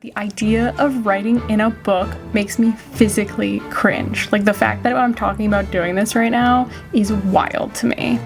The idea of writing in a book makes me physically cringe. Like, the fact that I'm talking about doing this right now is wild to me.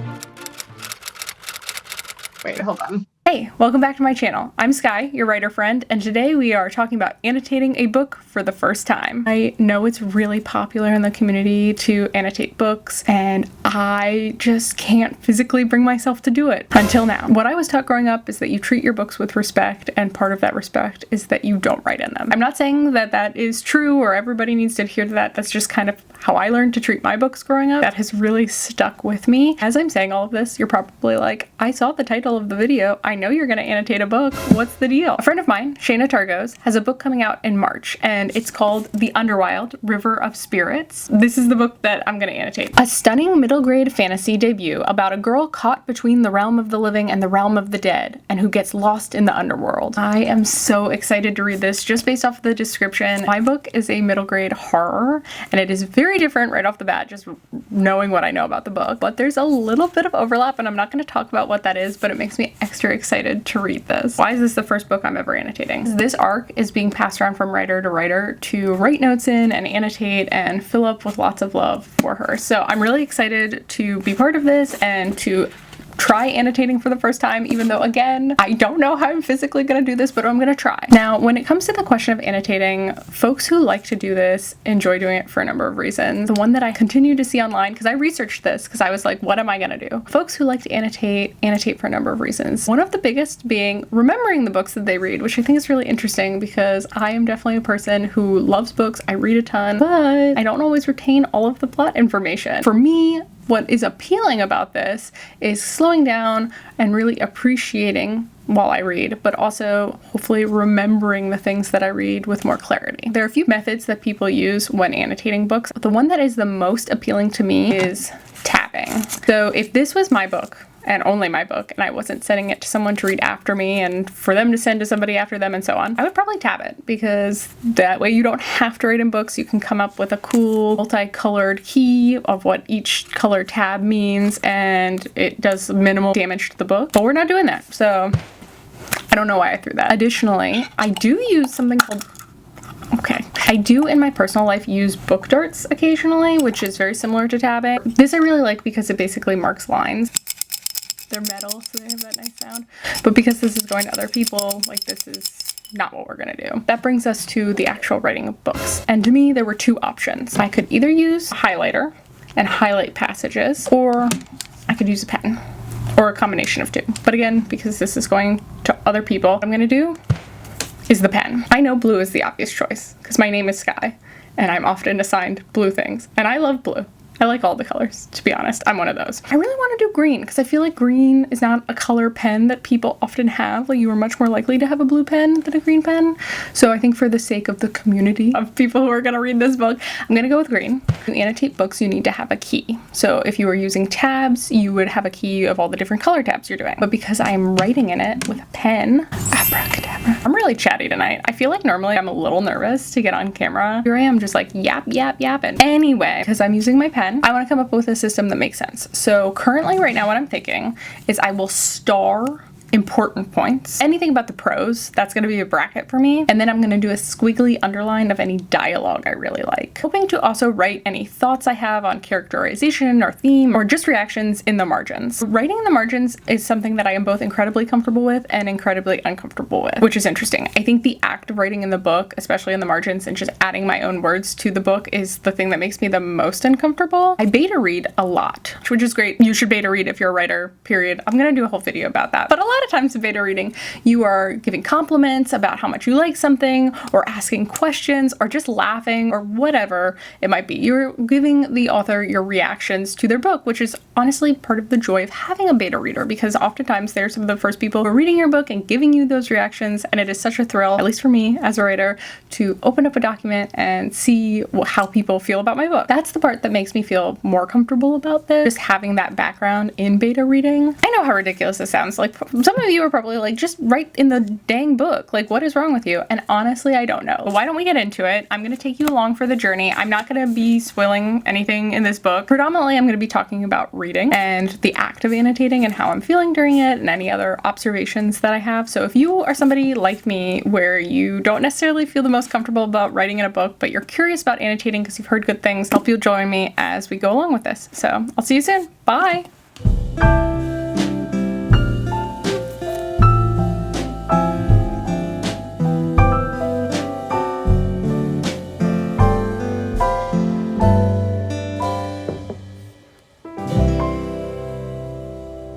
Wait, hold on. Hey, welcome back to my channel. I'm Sky, your writer friend, and today we are talking about annotating a book for the first time. I know it's really popular in the community to annotate books, and I just can't physically bring myself to do it until now. What I was taught growing up is that you treat your books with respect, and part of that respect is that you don't write in them. I'm not saying that that is true or everybody needs to adhere to that. That's just kind of how I learned to treat my books growing up. That has really stuck with me. As I'm saying all of this, you're probably like, I saw the title of the video. I know you're gonna annotate a book. What's the deal? A friend of mine, Shayna Targos, has a book coming out in March, and it's called The Underwild: River of Spirits. This is the book that I'm gonna annotate. A stunning middle grade fantasy debut about a girl caught between the realm of the living and the realm of the dead, and who gets lost in the underworld. I am so excited to read this just based off of the description. My book is a middle grade horror, and it is very different right off the bat, just knowing what I know about the book. But there's a little bit of overlap, and I'm not gonna talk about what that is, but it makes me extra excited to read this. Why is this the first book I'm ever annotating? This arc is being passed around from writer to writer to write notes in and annotate and fill up with lots of love for her. So I'm really excited to be part of this and to try annotating for the first time, even though, again, I don't know how I'm physically gonna do this, but I'm gonna try. Now, when it comes to the question of annotating, folks who like to do this enjoy doing it for a number of reasons. The one that I continue to see online, because I researched this, because I was like, what am I gonna do? Folks who like to annotate for a number of reasons. One of the biggest being remembering the books that they read, which I think is really interesting because I am definitely a person who loves books, I read a ton, but I don't always retain all of the plot information. For me, what is appealing about this is slowing down and really appreciating while I read, but also hopefully remembering the things that I read with more clarity. There are a few methods that people use when annotating books. The one that is the most appealing to me is tabbing. So if this was my book, and only my book, and I wasn't sending it to someone to read after me and for them to send to somebody after them and so on, I would probably tab it, because that way you don't have to write in books. You can come up with a cool multicolored key of what each color tab means, and it does minimal damage to the book. But we're not doing that, so I don't know why I threw that. Additionally, I do use something called I do in my personal life use book darts occasionally, which is very similar to tabbing. This I really like because it basically marks lines. They're metal, so they have that nice sound. But because this is going to other people, like, this is not what we're gonna do. That brings us to the actual writing of books. And to me, there were two options. I could either use a highlighter and highlight passages, or I could use a pen, or a combination of two. But again, because this is going to other people, what I'm gonna do is the pen. I know blue is the obvious choice, because my name is Sky, and I'm often assigned blue things. And I love blue. I like all the colors, to be honest. I'm one of those. I really want to do green because I feel like green is not a color pen that people often have. Like, you are much more likely to have a blue pen than a green pen. So I think for the sake of the community of people who are going to read this book, I'm going to go with green. To annotate books, you need to have a key. So if you were using tabs, you would have a key of all the different color tabs you're doing. But because I am writing in it with a pen, abracadabra. I'm really chatty tonight. I feel like normally I'm a little nervous to get on camera. Here I am just like yapping. Anyway, because I'm using my pen, I want to come up with a system that makes sense. So currently right now what I'm thinking is I will star important points. Anything about the prose, that's going to be a bracket for me. And then I'm going to do a squiggly underline of any dialogue I really like. Hoping to also write any thoughts I have on characterization or theme or just reactions in the margins. Writing in the margins is something that I am both incredibly comfortable with and incredibly uncomfortable with, which is interesting. I think the act of writing in the book, especially in the margins and just adding my own words to the book, is the thing that makes me the most uncomfortable. I beta read a lot, which is great. You should beta read if you're a writer, period. I'm going to do a whole video about that. But a lot of times in beta reading, you are giving compliments about how much you like something, or asking questions, or just laughing, or whatever it might be. You're giving the author your reactions to their book, which is honestly part of the joy of having a beta reader, because oftentimes they're some of the first people who are reading your book and giving you those reactions, and it is such a thrill, at least for me as a writer, to open up a document and see how people feel about my book. That's the part that makes me feel more comfortable about this, just having that background in beta reading. I know how ridiculous this sounds. Like, Some of you are probably like, just write in the dang book. Like, what is wrong with you? And honestly, I don't know. But why don't we get into it? I'm gonna take you along for the journey. I'm not gonna be spoiling anything in this book. Predominantly, I'm gonna be talking about reading and the act of annotating and how I'm feeling during it and any other observations that I have. So if you are somebody like me where you don't necessarily feel the most comfortable about writing in a book, but you're curious about annotating because you've heard good things, I hope you'll join me as we go along with this. So I'll see you soon. Bye.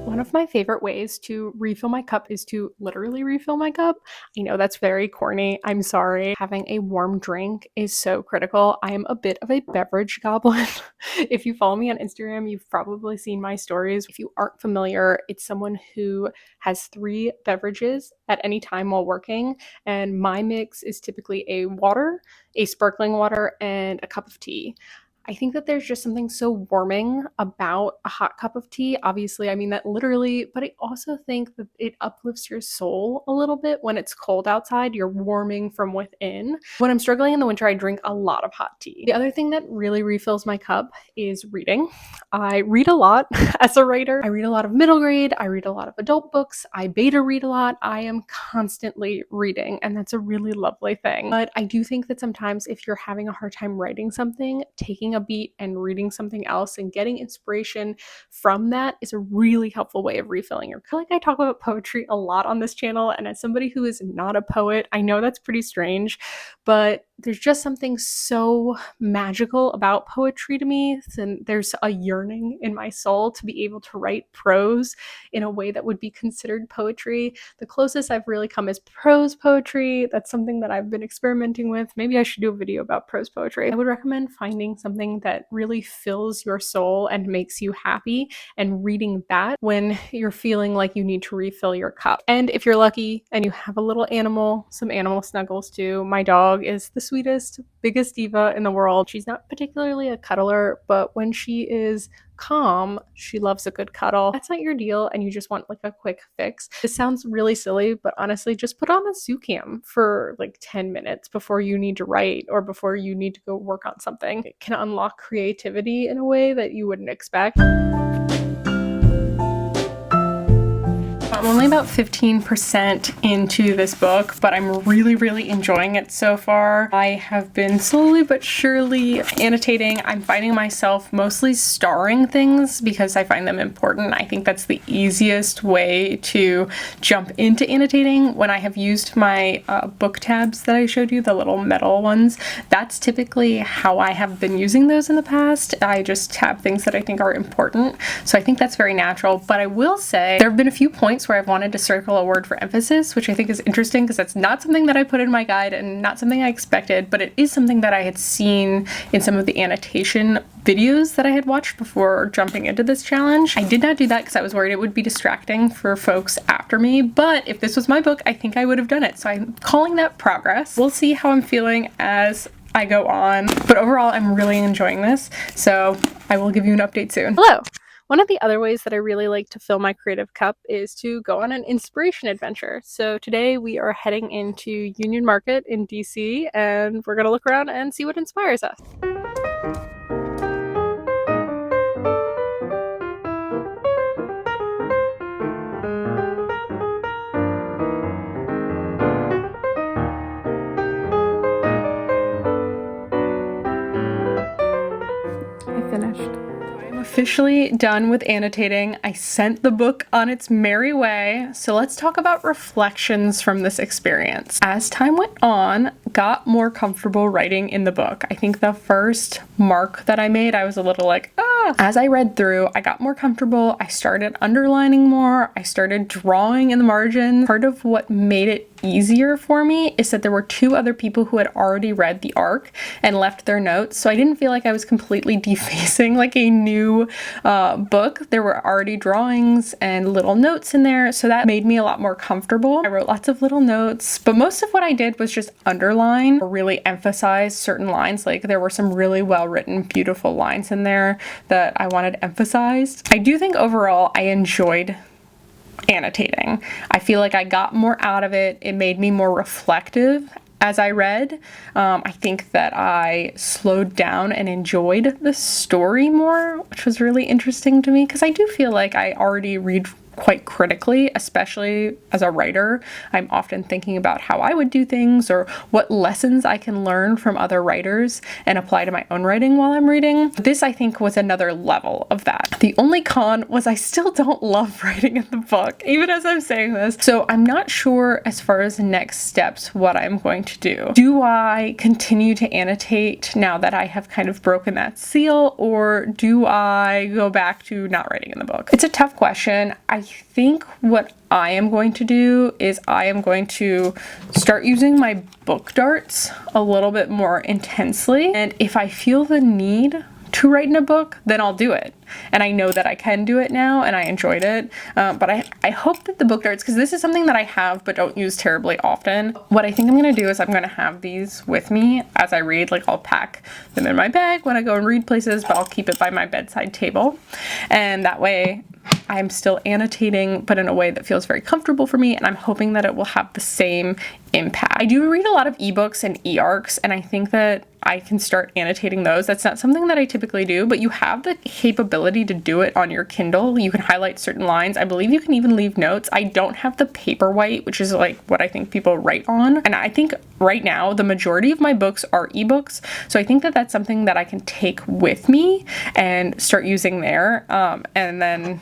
One of my favorite ways to refill my cup is to literally refill my cup. I know that's very corny. I'm sorry. Having a warm drink is so critical. I am a bit of a beverage goblin. If you follow me on Instagram, you've probably seen my stories. If you aren't familiar, it's someone who has 3 beverages at any time while working. And my mix is typically a water, a sparkling water, and a cup of tea. I think that there's just something so warming about a hot cup of tea. Obviously, I mean that literally, but I also think that it uplifts your soul a little bit when it's cold outside. You're warming from within. When I'm struggling in the winter, I drink a lot of hot tea. The other thing that really refills my cup is reading. I read a lot as a writer. I read a lot of middle grade. I read a lot of adult books. I beta read a lot. I am constantly reading, and that's a really lovely thing. But I do think that sometimes if you're having a hard time writing something, taking a beat and reading something else and getting inspiration from that is a really helpful way of refilling your cup. I feel like I talk about poetry a lot on this channel, and as somebody who is not a poet, I know that's pretty strange, but there's just something so magical about poetry to me, and there's a yearning in my soul to be able to write prose in a way that would be considered poetry. The closest I've really come is prose poetry. That's something that I've been experimenting with. Maybe I should do a video about prose poetry. I would recommend finding something that really fills your soul and makes you happy and reading that when you're feeling like you need to refill your cup. And if you're lucky and you have a little animal, some animal snuggles too. My dog is the sweetest, biggest diva in the world. She's not particularly a cuddler, but when she is calm, she loves a good cuddle. That's not your deal and you just want like a quick fix. This sounds really silly, but honestly, just put on a zoo cam for like 10 minutes before you need to write or before you need to go work on something. It can unlock creativity in a way that you wouldn't expect. I'm only about 15% into this book, but I'm really enjoying it so far. I have been slowly but surely annotating. I'm finding myself mostly starring things because I find them important. I think that's the easiest way to jump into annotating. When I have used my book tabs that I showed you, the little metal ones, that's typically how I have been using those in the past. I just tab things that I think are important. So I think that's very natural, but I will say there have been a few points where I've wanted to circle a word for emphasis, which I think is interesting because that's not something that I put in my guide and not something I expected, but it is something that I had seen in some of the annotation videos that I had watched before jumping into this challenge. I did not do that because I was worried it would be distracting for folks after me, but if this was my book, I think I would have done it. So I'm calling that progress. We'll see how I'm feeling as I go on, but overall I'm really enjoying this, so I will give you an update soon. Hello! One of the other ways that I really like to fill my creative cup is to go on an inspiration adventure. So today we are heading into Union Market in DC and we're gonna look around and see what inspires us. I finished. Officially done with annotating. I sent the book on its merry way. So let's talk about reflections from this experience. As time went on, got more comfortable writing in the book. I think the first mark that I made, I was a little like, ah. As I read through, I got more comfortable. I started underlining more. I started drawing in the margins. Part of what made it easier for me is that there were 2 other people who had already read the arc and left their notes, so I didn't feel like I was completely defacing like a new book. There were already drawings and little notes in there, so that made me a lot more comfortable. I wrote lots of little notes, but most of what I did was just underline or really emphasize certain lines. Like there were some really well written, beautiful lines in there that I wanted emphasized. I do think overall I enjoyed annotating. I feel like I got more out of it. It made me more reflective as I read. I think that I slowed down and enjoyed the story more, which was really interesting to me because I do feel like I already read quite critically, especially as a writer. I'm often thinking about how I would do things or what lessons I can learn from other writers and apply to my own writing while I'm reading. This, I think, was another level of that. The only con was I still don't love writing in the book, even as I'm saying this. So I'm not sure as far as next steps what I'm going to do. Do I continue to annotate now that I have kind of broken that seal, or do I go back to not writing in the book? It's a tough question. I think what I am going to do is I am going to start using my book darts a little bit more intensely. And if I feel the need to write in a book, then I'll do it. And I know that I can do it now, and I enjoyed it. But I hope that the book darts, because this is something that I have but don't use terribly often. What I think I'm going to do is I'm going to have these with me as I read. Like, I'll pack them in my bag when I go and read places, but I'll keep it by my bedside table. And that way I'm still annotating, but in a way that feels very comfortable for me, and I'm hoping that it will have the same impact. I do read a lot of ebooks and e-arcs, and I think that I can start annotating those. That's not something that I typically do, but you have the capability to do it on your Kindle. You can highlight certain lines. I believe you can even leave notes. I don't have the Paperwhite, which is like what I think people write on. And I think right now the majority of my books are ebooks. So I think that that's something that I can take with me and start using there. And then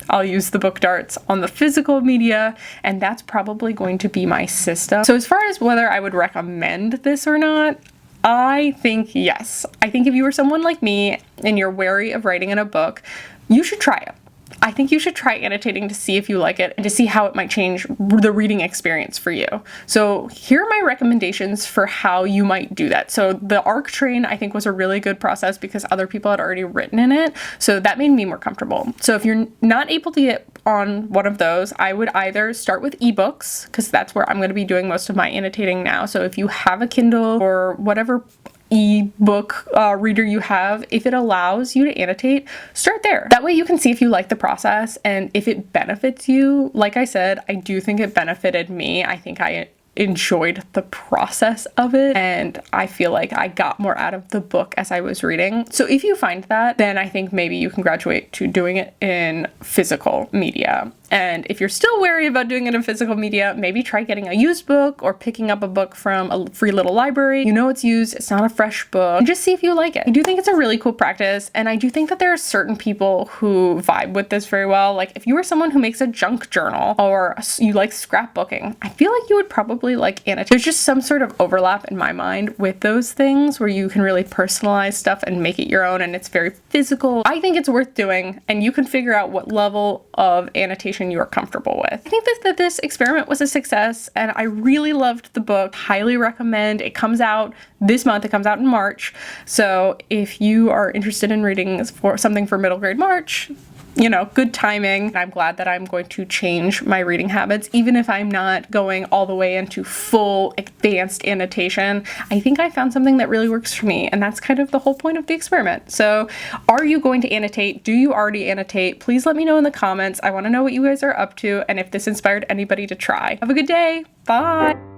I'll use the book darts on the physical media, and that's probably going to be my system. So as far as whether I would recommend this or not, I think yes. I think if you were someone like me and you're wary of writing in a book, you should try it. I think you should try annotating to see if you like it and to see how it might change the reading experience for you. So here are my recommendations for how you might do that. So the ARC train, I think, was a really good process because other people had already written in it. So that made me more comfortable. So if you're not able to get on one of those, I would either start with ebooks, because that's where I'm going to be doing most of my annotating now. So if you have a Kindle or whatever ebook reader you have, if it allows you to annotate, start there. That way you can see if you like the process and if it benefits you. Like I said, I do think it benefited me. I think I enjoyed the process of it, and I feel like I got more out of the book as I was reading. So if you find that, then I think maybe you can graduate to doing it in physical media. And if you're still wary about doing it in physical media, maybe try getting a used book or picking up a book from a free little library. You know it's used, it's not a fresh book, and just see if you like it. I do think it's a really cool practice, and I do think that there are certain people who vibe with this very well. Like if you are someone who makes a junk journal or you like scrapbooking, I feel like you would probably like annotate. There's just some sort of overlap in my mind with those things where you can really personalize stuff and make it your own, and it's very physical. I think it's worth doing, and you can figure out what level of annotation you are comfortable with. I think that this experiment was a success, and I really loved the book. Highly recommend. It comes out this month. It comes out in March. So if you are interested in reading for something for middle grade March, you know, good timing. I'm glad that I'm going to change my reading habits, even if I'm not going all the way into full advanced annotation. I think I found something that really works for me, and that's kind of the whole point of the experiment. So are you going to annotate? Do you already annotate? Please let me know in the comments. I want to know what you guys are up to and if this inspired anybody to try. Have a good day. Bye.